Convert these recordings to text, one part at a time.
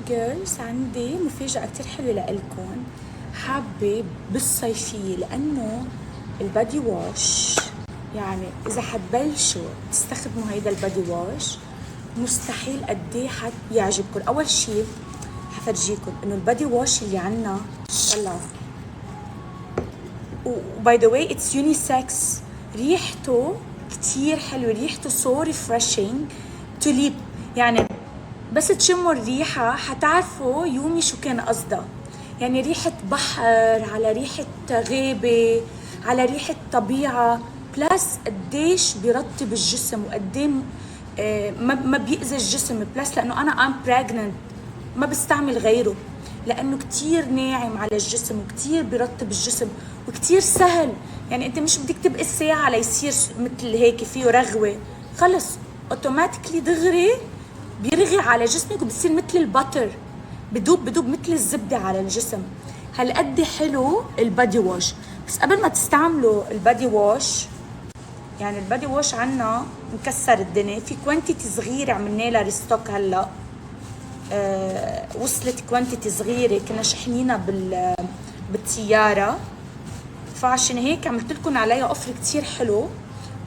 جيرلز عندي مفاجأة كتير حلوة لإلكن. حابة بالصيفية لأنه البادي واش، يعني إذا حتبلشوا تستخدموا هيدا البادي واش مستحيل قديه يعجبكم. أول شي حفرجيكم إنه البادي واش اللي عنا طلعوا، وباي ذا واي اتس يونيسكس، ريحته كتير حلوة، ريحته سو ريفرشينج توليب، يعني بس تشموا الريحة حتعرفوا يومي شو كان قصدها. يعني ريحة بحر، على ريحة غابة، على ريحة طبيعة، بلس قديش بيرطب الجسم وقديه ما بيأذي الجسم. بلس لأنه أنا I'm pregnant ما بستعمل غيره، لأنه كتير ناعم على الجسم وكتير بيرطب الجسم وكتير سهل. يعني أنت مش بدك تبقي ساعة ليصير مثل هيك فيه رغوة، خلص اوتوماتيكلي دغري بيرغي على جسمك وبتصير مثل البتر، بدوب مثل الزبدة على الجسم. هالقد حلو البادي واش. بس قبل ما تستعملوا البادي واش، يعني البادي واش عنا مكسر الدنيا، في كوانتيتي صغيرة عملنا لها ريستوك هلا. وصلت كوانتيتي صغيرة كنا شحنينها بالسيارة، فعشان هيك عملت لكم عليها اوفر كتير حلو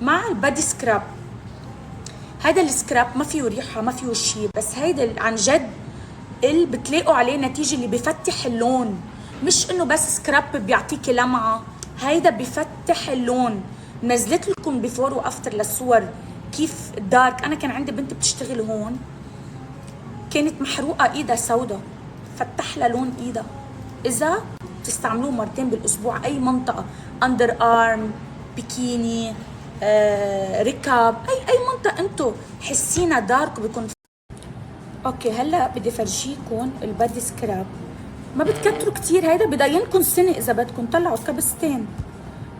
مع البادي سكراب. هذا السكراب ما فيه ريحة ما فيه شيء، بس هيدا عن جد اللي بتلاقوا عليه نتيجة، اللي بفتح اللون، مش انه بس سكراب بيعطيكي لمعة، هيدا بفتح اللون. نزلت لكم بيفور وافتر للصور كيف دارك. انا كان عندي بنت بتشتغل هون كانت محروقة ايدها سودا، فتح لها لون ايدها. اذا تستعملوه مرتين بالاسبوع اي منطقة، اندر ارم، بيكيني، ركب، اي منطقة انتو حسينا دارك بيكون. اوكي هلا بدي فرجيكم البادي سكراب. ما بتكتروا كتير، هيدا بداينكم سنة اذا بدكم. طلعوا كبستين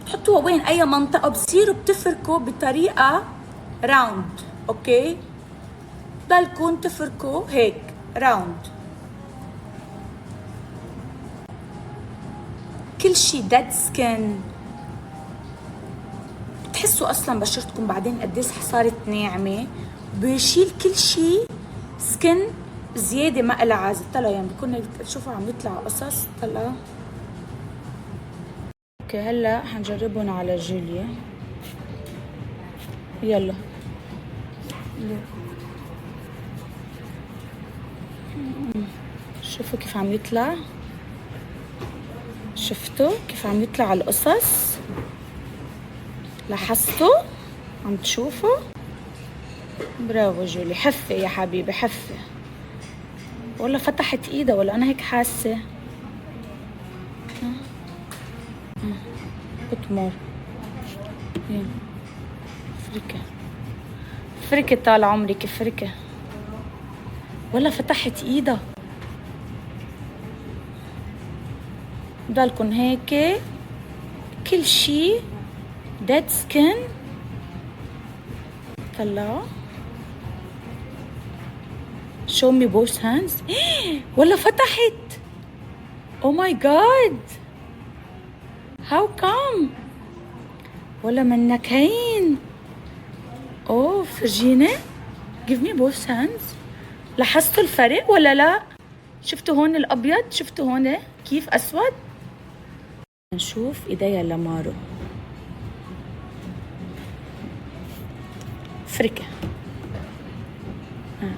بتحطوها وين اي منطقة، بتصيروا بتفركوا بطريقة راوند. اوكي ضلكم تفركوا هيك راوند، كل شي ديد سكين. بتحسوا اصلا بشرتكم بعدين قديش صارت ناعمة، بيشيل كل شي سكن زيادة ما إلها عازة. طلعوا يعني كنا تشوفوا عم يطلع قصص. طلعوا اوكي هلا حنجربهم على جوليا. يلا شوفوا كيف عم يطلع، شفتوا كيف عم يطلع على القصص؟ لاحظتوا؟ عم تشوفوا؟ برافو جولي، حفة يا حبيبي حفة. والله فتحت ايدها، ولا انا هيك حاسة. put more. يلا فركة فركة طال عمرك فركة. ولا فتحت ايدها. ضلكن هيك كل شي dead skin. طلعوا show me both hands. ولا فتحت. oh my god how come. ولا منك هين. اوه فرجيني give me both hands. لاحظتوا الفرق ولا لا؟ شفتوا هون الابيض، شفتوا هون كيف اسود. نشوف ايديا لمارو. فركة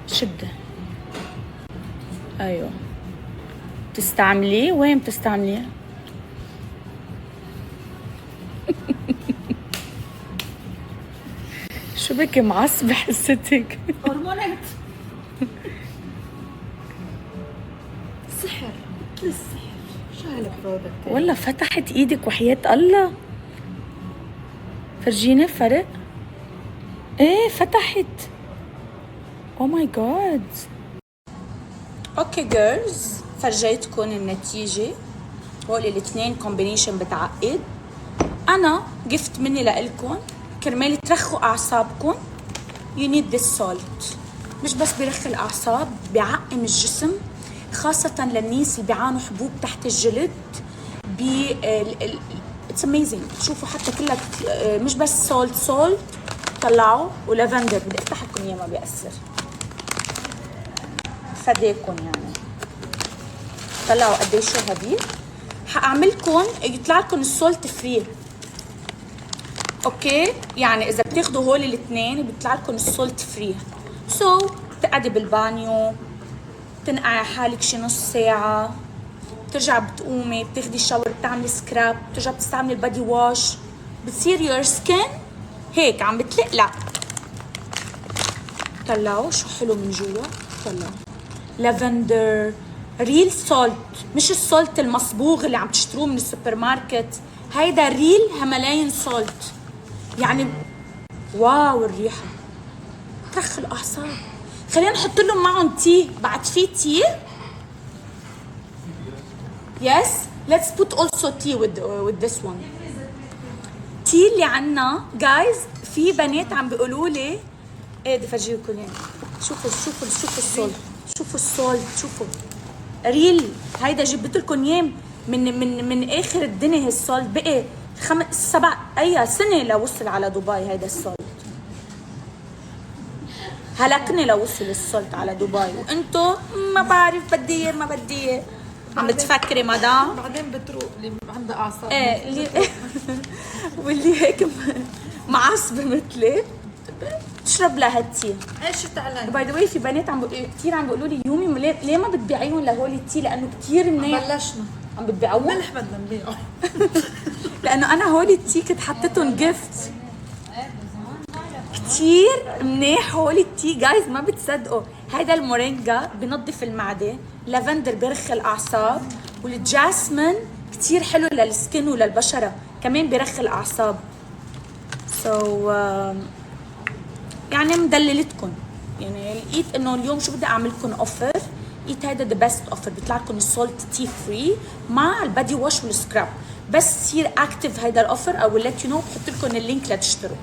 شدة. ايوه تستعمليه وين بتستعمليه؟ شو بك معصبة حستك؟ هرمونات سحر، مثل السحر. شو هالبرودكت؟ والله فتحت ايدك وحياة الله. فرجيني فرق. ايه فتحت. او ماي جاد. اوكي جيرلز فرجيتكم النتيجة. هول الاثنين كومبينيشن بتعقد. انا جفت مني لإلكم كرمال ترخوا اعصابكم. you need this salt. مش بس بيرخي الاعصاب، بيعقم الجسم، خاصة للناس اللي بيعانوا حبوب تحت الجلد. it's amazing. شوفوا حتى كلها مش بس salt. طلعوا ولافندر. بدي افتح لكم اياه ما بيأثر، فداكم يعني. طلعوا قديش هدي. حاعملكم يطلع لكم السولت فري. اوكي، يعني اذا بتاخذوا هول الاثنين بيطلع لكم السولت فري. بتقعدي بالبانيو، تنقعي حالك شي نص ساعة، بترجعي بتقومي بتاخدي الشاور، بتعملي سكراب، بترجعي بتستعملي البادي واش، بتصير يور سكين هيك عم بتلقلق. طلعوا شو حلو من جوا. طلعوا لافندر ريل سولت، مش السولت المصبوغ اللي عم تشتروه من السوبر ماركت، هيدا ريل هملاين سولت. يعني واو الريحة ترخي الأعصاب. خلينا نحط لهم معهم تي. بعد في تي. Yes, let's put also tea with this one. تي اللي عنا جايز. في بنات عم بيقولوا لي ايه بدي افرجيكم يعني. شوفوا السولت، شوفوا السولت، شوفوا ريل. هيدا جبت لكم اياه من اخر الدنيا. هالسولت بقي 7 اي سنه لوصل على دبي. هيدا السولت هلكني لوصل السولت على دبي، وانتو ما بعرف بدي ايه ما بدي ايه. عم بتفكري مدام بعدين بتروق اللي عندها اعصاب. ايه اللي واللي هيك معصبه مثلي تشرب لها التي. ايش تعلن؟ باي ذا واي في بنات كثير عم بيقولوا لي يومي ليه ما بتبيعيهم لهول التي؟ لانه كثير منيح. بلشنا عم بتبيعوهم؟ ملح بدنا نبيعه. لانه انا هول التي كنت حطيتهم جيفت. كثير منيح هول التي جايز، ما بتصدقوا. هيدا المورينجا بنظف المعده، لافندر بيرخي الاعصاب، والجاسمين كثير حلو للسكن وللبشره، كمان بيرخي الاعصاب. يعني مدللتكم. يعني لقيت انه اليوم شو بدي اعمل لكم اوفر. لقيت هيدا ذا بيست اوفر، بيطلع لكم السولت تي فري مع البادي واش والسكراب. بس يصير اكتف هيدا الاوفر او ليت يو نو، بحط لكم اللينك لتشتروا.